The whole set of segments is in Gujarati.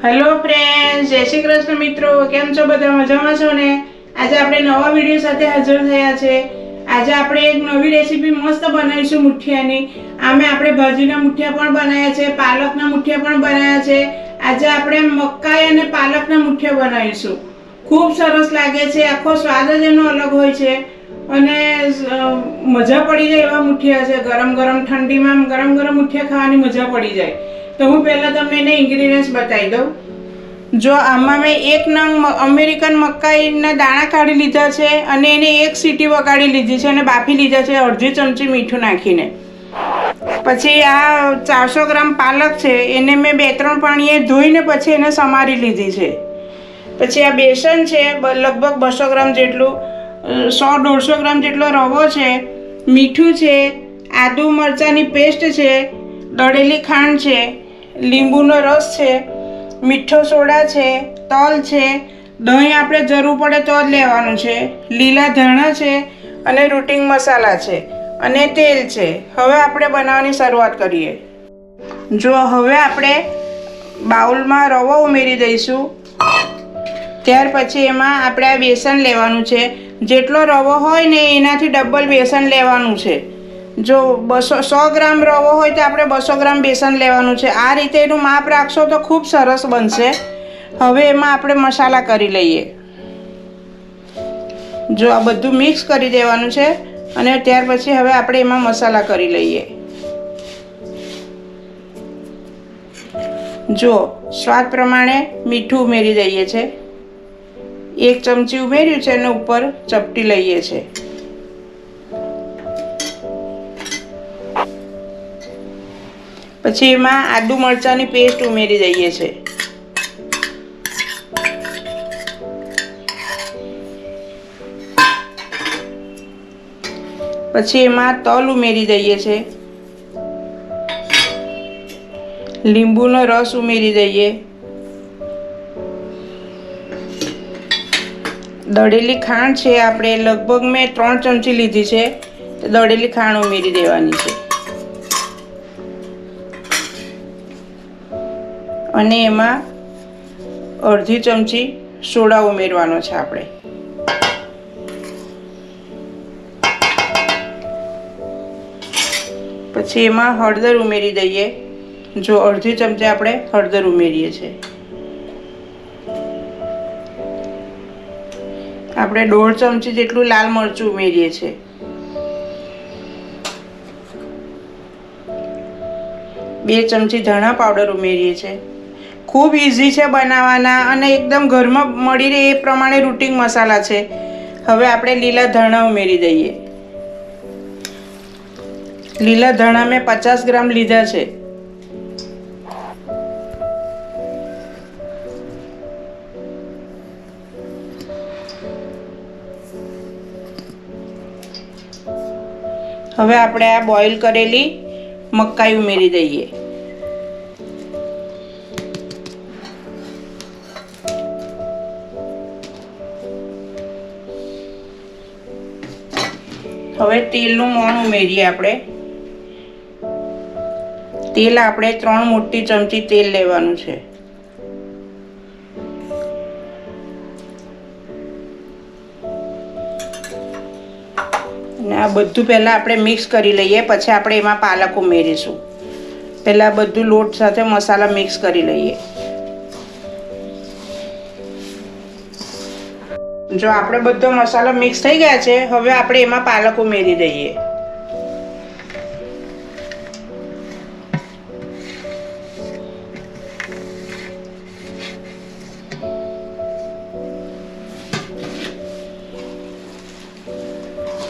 हेलो फ्रेंड्स, जय श्री कृष्ण मित्रों, केम छो बधा मजामां छो ने। आज આપણે નવા વિડિયો સાથે હાજર થયા છે। આજે આપણે એક નવી રેસીપી મસ્ત બનાવીશું મુઠિયાની। આમે આપણે ભાજીના મુઠિયા પણ બનાવ્યા છે, પાલકના મુઠિયા પણ બનાવ્યા છે। આજે આપણે મકાઈ અને પાલકના મુઠિયા બનાવીશું। ખૂબ સરસ લાગે છે, આખો સ્વાદ જ એનો અલગ હોય છે અને મજા પડી જાય એવા મુઠિયા છે। ગરમ ગરમ ઠંડીમાં ગરમ ગરમ મુઠિયા ખાવાની મજા પડી જાય। तो हूँ पहला तमने एने इंग्रेडिएंट्स बताई दूँ। जो आमा मैं एक नंग अमेरिकन मकाईना दाणा काढी लीधा छे अने एने एक सीटी वगाड़ी लीधी छे अने बाफी लीधा छे अर्धी चमची मीठुं नाखीने। पछी आ 400 ग्राम पालक छे एने मैं 2-3 पाणीए धोईने पछी एने समारी लीधी छे। पछी आ बेसन छे लगभग 200 ग्राम जेटलुं, 100-150 ग्राम जेटलो रवो छे, मीठुं छे, आदू मरचानी पेस्ट छे, दळेली खांड छे, લીંબુનો રસ છે, મીઠો સોડા છે, તલ છે, દહીં આપણે જરૂર પડે તો જ લેવાનું છે, લીલા ધાણા છે અને રૂટિંગ મસાલા છે અને તેલ છે। હવે આપણે બનાવવાની શરૂઆત કરીએ। જો હવે આપણે બાઉલમાં રવો ઉમેરી દઈશું। ત્યાર પછી એમાં આપણે આ બેસન લેવાનું છે। જેટલો રવો હોય ને એનાથી ડબલ બેસન લેવાનું છે। जो 100 ग्राम रवो होय तो आपणे 200 ग्राम बेसन लेवानुं छे। आ रीते एनुं माप राखशो तो खूब सरस बनशे। हवे एमां आपणे मसाला करी लईए। जो आ बधुं मिक्स करी देवानुं छे अने त्यार पछी हवे आपणे एमां मसाला करी लईए। जो स्वाद प्रमाणे मीठुं उमेरी दईए छे। 1 चमची उमेर्युं छे अने उपर चपटी लईए छे। પછી એમાં આદુ મરચાની પેસ્ટ ઉમેરી દઈએ છે। પછી એમાં તલ ઉમેરી દઈએ છે, લીંબુનો રસ ઉમેરી દઈએ, દળેલી ખાંડ છે આપણે લગભગ મેં 3 ચમચી લીધી છે, દળેલી ખાંડ ઉમેરી દેવાની છે અને એમાં અડધી ચમચી સોડા ઉમેરવાનો છે આપણે। પછી એમાં હળદર ઉમેરી દઈએ। જો અડધી ચમચી આપણે હળદર ઉમેરીએ છીએ। આપણે 1.5 ચમચી જેટલું લાલ મરચું ઉમેરીએ છીએ। 2 ચમચી ધાણા પાવડર ઉમેરીએ છીએ। खूब इजी है बनावाना अने एकदम घर में मळी रहे ए प्रमाणे रूटिंग मसाला है। हवे आपणे लीला धाणा उमेरी दईए। लीला धाणा में 50 ग्राम लीधा छे। हवे आपणे आ बॉइल करेली मकाई उमेरी दईए। હવે તેલનું મોણ ઉમેરીએ આપણે। તેલ આપણે 3 મોટી ચમચી તેલ લેવાનું છે। અને આ બધું પહેલા આપણે મિક્સ કરી લઈએ, પછી આપણે એમાં પાલક ઉમેરીશું। પહેલા બધું લોટ સાથે મસાલા મિક્સ કરી લઈએ। जो आपणे बधो मसाला मिक्स थई गया छे, हवे आपणे एमां पालक उमेरी दईए।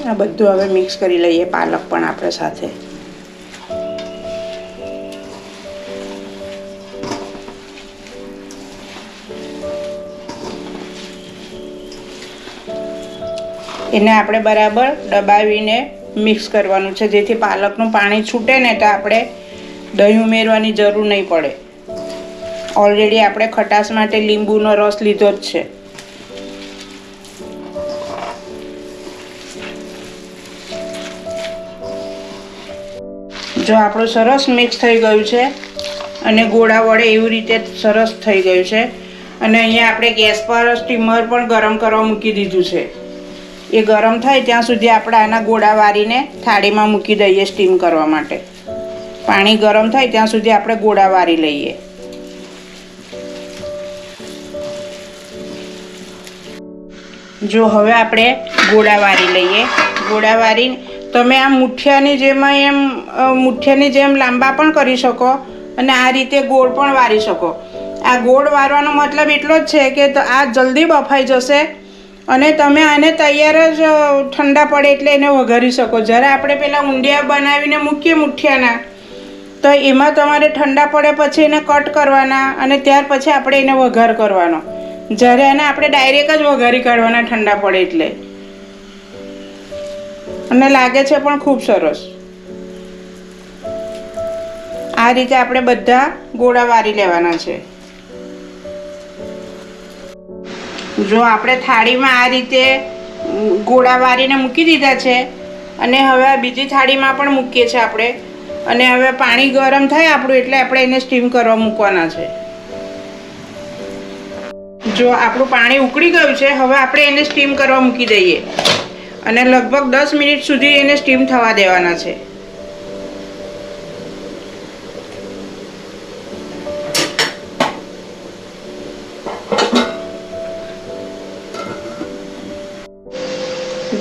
आ बधुं हवे मिक्स करी लईए, पालक पण आपणे साथे। એને આપણે બરાબર દબાવીને મિક્સ કરવાનું છે, જેથી પાલકનું પાણી છૂટે ને તો આપણે દહીં ઉમેરવાની જરૂર નહીં પડે। ઓલરેડી આપણે ખટાશ માટે લીંબુનો રસ લીધો જ છે। જો આપણું સરસ મિક્સ થઈ ગયું છે અને ગોળા વડે એવી રીતે સરસ થઈ ગયું છે. અને અહીંયા આપણે ગેસ પર સ્ટીમર પણ ગરમ કરવા મૂકી દીધું છે. એ ગરમ થાય ત્યાં સુધી આપણે આના ગોળા વારીને થાળીમાં મૂકી દઈએ સ્ટીમ કરવા માટે. પાણી ગરમ થાય ત્યાં સુધી આપણે ગોળા વારી લઈએ. જો હવે આપણે ગોળા વારી લઈએ. ગોળા વારીને તમે આ મુઠિયાની જેમ લાંબા પણ કરી શકો અને આ રીતે ગોળ પણ વારી શકો. આ ગોળ વારવાનો મતલબ એટલો જ છે કે આ જલ્દી બફાઈ જશે અને તમે આને તૈયાર જ ઠંડા પડે એટલે એને વઘારી શકો. જ્યારે આપણે પેલા ઊંધિયા બનાવીને મૂકીએ મુઠિયાના તો એમાં તમારે ઠંડા પડે પછી એને કટ કરવાના અને ત્યાર પછી આપણે એને વઘાર કરવાનો. જ્યારે એને આપણે ડાયરેક્ટ જ વઘારી કાઢવાના ઠંડા પડે એટલે. અને લાગે છે પણ ખૂબ સરસ. આ રીતે આપણે બધા ગોળા વારી લેવાના છે. જો આપણે થાળીમાં આ રીતે ગોળા વારીને મૂકી દીધા છે અને હવે બીજી થાળીમાં પણ મૂકીએ છીએ આપણે. અને હવે પાણી ગરમ થાય આપણું એટલે આપણે એને સ્ટીમ કરવા મૂકવાના છે. જો આપણું પાણી ઉકળી ગયું છે હવે આપણે એને સ્ટીમ કરવા મૂકી દઈએ અને લગભગ 10 મિનિટ સુધી એને સ્ટીમ થવા દેવાના છે.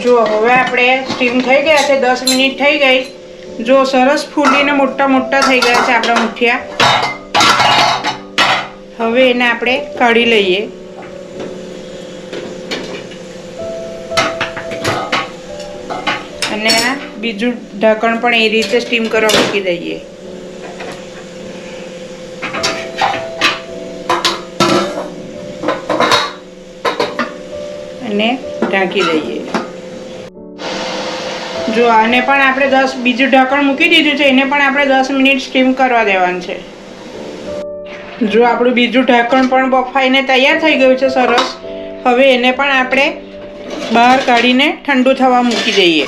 જો હવે આપણે સ્ટીમ થઈ ગયા છે, 10 મિનિટ થઈ ગઈ. જો સરસ ફૂલીને મોટા મોટા થઈ ગયા છે આપણા મુઠિયા. હવે એને આપણે કાઢી લઈએ. અને આ બીજું ઢાંકણ પણ એ રીતે સ્ટીમ કરવા મૂકી દઈએ. અને ઢાંકી દઈએ. જો આને પણ આપણે બીજું ઢાંકણ મૂકી દીધું છે, એને પણ આપણે 10 મિનિટ સ્ટીમ કરવા દેવાનું છે. જો આપણું બીજું ઢાંકણ પણ બફાઈને તૈયાર થઈ ગયું છે સરસ. હવે એને પણ આપણે બહાર કાઢીને ઠંડુ થવા મૂકી દઈએ.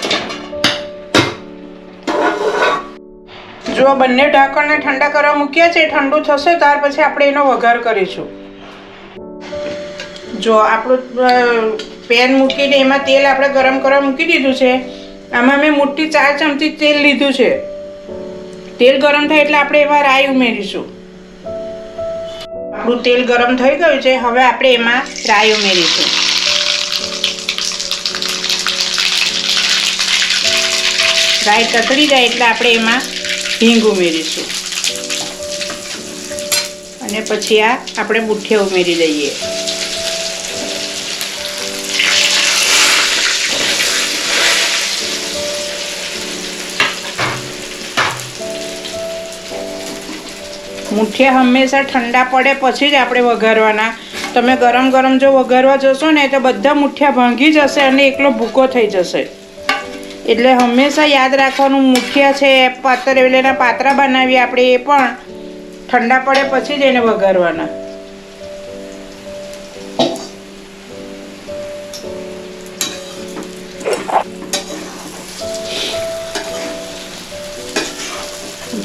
જો બંને ઢાંકણને ઠંડા કરવા મૂક્યા છે, ઠંડુ થશે ત્યાર પછી આપણે એનો વઘાર કરીશું. જો આપણું પેન મૂકીને એમાં તેલ આપણે ગરમ કરવા મૂકી દીધું છે. આમાં મેં મોટી 4 ચમચી તેલ લીધું છે. તેલ ગરમ થાય એટલે આપણે એમાં રાઈ ઉમેરીશું. આપણું તેલ ગરમ થઈ ગયું છે. હવે આપણે એમાં રાઈ ઉમેરીશું. રાઈ તતડી જાય એટલે આપણે એમાં હિંગ ઉમેરીશું અને પછી આ આપણે મુઠિયા ઉમેરી દઈએ. મુઠિયા હંમેશા ઠંડા પડે પછી જ આપણે વઘારવાના. તમે ગરમ ગરમ જો વઘારવા જશો ને તો બધા મુઠિયા ભાંગી જશે અને એકલો ભૂકો થઈ જશે. એટલે હંમેશા યાદ રાખવાનું, મુઠિયા છે પાતરેલીના પાતરા બનાવીએ આપણે એ પણ ઠંડા પડે પછી જ એને વઘારવાના.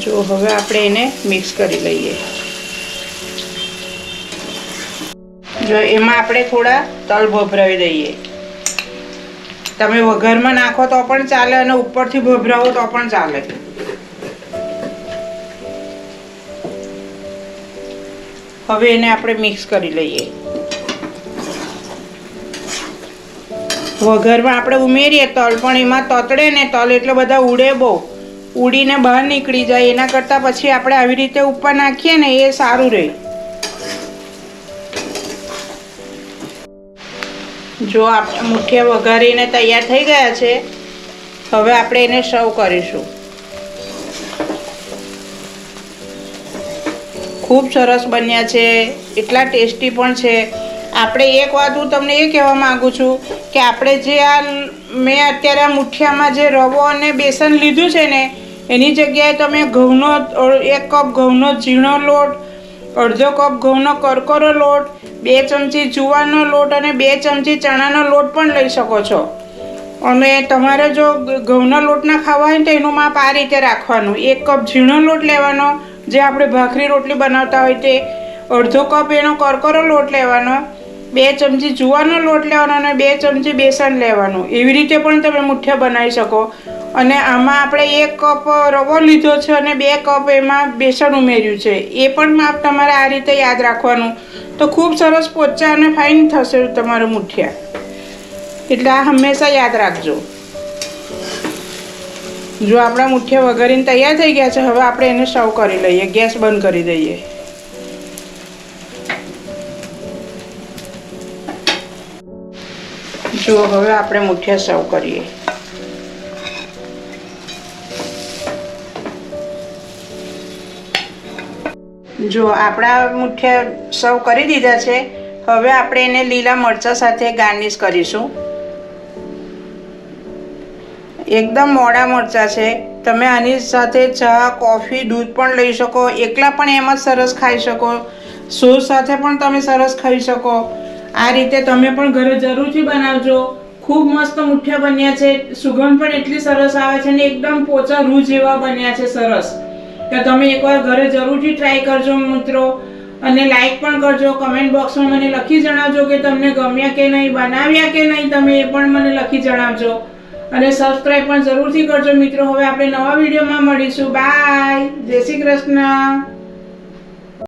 જો હવે આપણે એને મિક્સ કરી લઈએ. જો એમાં આપણે થોડા તલ ભભરાવી દઈએ. તમે વઘારમાં નાખો તો પણ ચાલે અને ઉપરથી ભભરાવો તો પણ ચાલે. હવે એને આપણે મિક્સ કરી લઈએ. વઘારમાં આપણે ઉમેરીએ તલ પણ એમાં તતડે ને તલ એટલે બધા ઉડે, બહુ ઉડીને બહાર નીકળી જાય. એના કરતાં પછી આપણે આવી રીતે ઉપર નાખીએ ને એ સારું રહે. જો આપણે મુઠિયા વઘારીને તૈયાર થઈ ગયા છે. હવે આપણે એને સર્વ કરીશું. ખૂબ સરસ બન્યા છે, એટલા ટેસ્ટી પણ છે. આપણે એક વાત હું તમને એ કહેવા માગું છું કે આપણે જે મેં અત્યારે આ મુઠિયામાં જે રવો અને બેસન લીધું છે ને એની જગ્યાએ તમે ઘઉંનો 1 કપ ઘઉંનો ઝીણો લોટ, અડધો કપ ઘઉંનો કરકરો લોટ, 2 ચમચી જુવારનો લોટ અને 2 ચમચી ચણાનો લોટ પણ લઈ શકો છો. અને તમારે જો ઘઉંના લોટના ખાવા હોય તો એનું માપ આ રીતે રાખવાનું. 1 કપ ઝીણો લોટ લેવાનો, જે આપણે ભાખરી રોટલી બનાવતા હોય તે. અડધો કપ એનો કરકરો લોટ લેવાનો, 2 ચમચી જુવારનો લોટ લેવાનો અને 2 ચમચી બેસન લેવાનું. એવી રીતે પણ તમે મુઠિયા બનાવી શકો. અને આમાં આપણે 1 કપ રવો લીધો છે અને 2 કપ એમાં બેસન ઉમેર્યું છે. એ પણ માપ તમારે આ રીતે યાદ રાખવાનું. તો ખૂબ સરસ પોચા અને ફાઇન થશે તમારું મુઠિયા. એટલે આ હંમેશા યાદ રાખજો. જો આપણા મુઠિયા વઘારીને તૈયાર થઈ ગયા છે. હવે આપણે એને સર્વ કરી લઈએ. ગેસ બંધ કરી દઈએ. જો હવે આપણે મુઠિયા સર્વ કરીએ. જો આપણા મુઠિયા સર્વ કરી દીધા છે. હવે આપણે એને લીલા મરચાં સાથે ગાર્નિશ કરીશું. એકદમ મોડા મરચાં છે. તમે આની સાથે ચા, કોફી, દૂધ પણ લઈ શકો. એકલા પણ એમ જ સરસ ખાઈ શકો. સોસ સાથે પણ તમે સરસ ખાઈ શકો. આ રીતે તમે પણ ઘરે જરૂરથી બનાવજો. ખૂબ મસ્ત મુઠિયા બન્યા છે. સુગંધ પણ એટલી સરસ આવે છે ને એકદમ પોચા રૂ જેવા બન્યા છે. સરસ. તો તમે એકવાર ઘરે જરૂરથી ટ્રાય કરજો મિત્રો. અને લાઈક પણ કરજો. કમેન્ટ બોક્સમાં મને લખી જણાવજો કે તમને ગમ્યા કે નહીં, બનાવ્યા કે નહીં, તમે એ પણ મને લખી જણાવજો. અને સબસ્ક્રાઈબ પણ જરૂરથી કરજો મિત્રો. હવે આપણે નવા વિડીયોમાં મળીશું. બાય. જય શ્રી કૃષ્ણ.